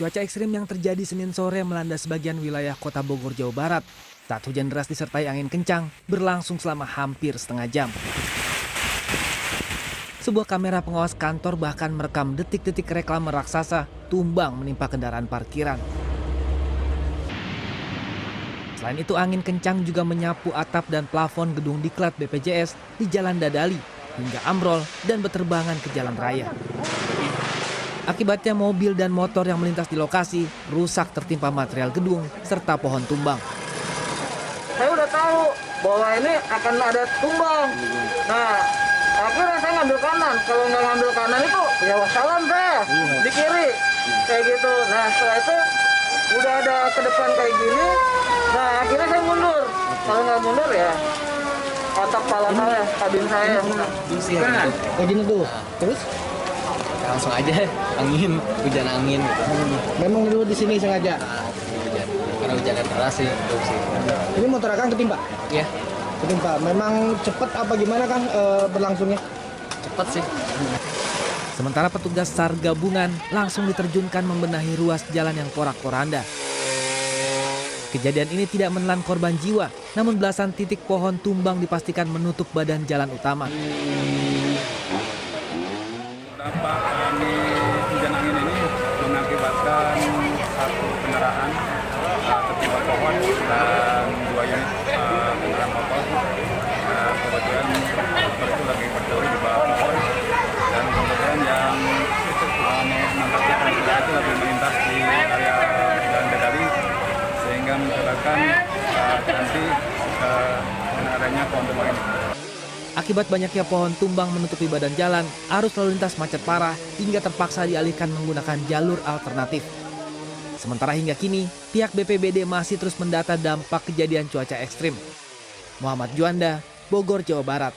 Cuaca ekstrim yang terjadi Senin sore melanda sebagian wilayah kota Bogor, Jawa Barat. Saat hujan deras disertai angin kencang berlangsung selama hampir setengah jam. Sebuah kamera pengawas kantor bahkan merekam detik-detik reklame raksasa tumbang menimpa kendaraan parkiran. Selain itu, angin kencang juga menyapu atap dan plafon gedung diklat BPJS di Jalan Dadali hingga ambrol dan berterbangan ke jalan raya. Akibatnya mobil dan motor yang melintas di lokasi rusak tertimpa material gedung serta pohon tumbang. Saya udah tahu bahwa ini akan ada tumbang. Nah, akhirnya saya ngambil kanan. Kalau nggak ngambil kanan itu, ya wassalam saya di kiri. Kayak gitu. Nah, setelah itu udah ada ke depan kayak gini. Nah, akhirnya saya mundur. Kalau nggak mundur ya, atap kepala saya, kabin saya. Kayak gini tuh. Terus? Langsung aja angin, hujan angin gitu. Memang dulu di sini sengaja. Hujan. Karena hujannya deras sih, itu sih. Ini motor Akang ketimpa? Iya, Ketimpa. Memang cepet apa gimana Kang berlangsungnya? cepet sih. Sementara petugas SAR gabungan langsung diterjunkan membenahi ruas jalan yang porak-poranda. Kejadian ini tidak menelan korban jiwa, namun belasan titik pohon tumbang dipastikan menutup badan jalan utama. Dampak hujan angin ini mengakibatkan satu kendaraan tertimpa pohon dan 2 unit kendaraan motor. Kebetulan motor itu lagi berdiri di bawah pohon dan kemudian yang mengakibatkan kendaraan itu lagi melintas di area Jalan Dadali sehingga menyebabkan nanti adanya pohon tumbang ini. Akibat banyaknya pohon tumbang menutupi badan jalan, arus lalu lintas macet parah hingga terpaksa dialihkan menggunakan jalur alternatif. Sementara hingga kini, pihak BPBD masih terus mendata dampak kejadian cuaca ekstrim. Muhammad Juanda, Bogor, Jawa Barat.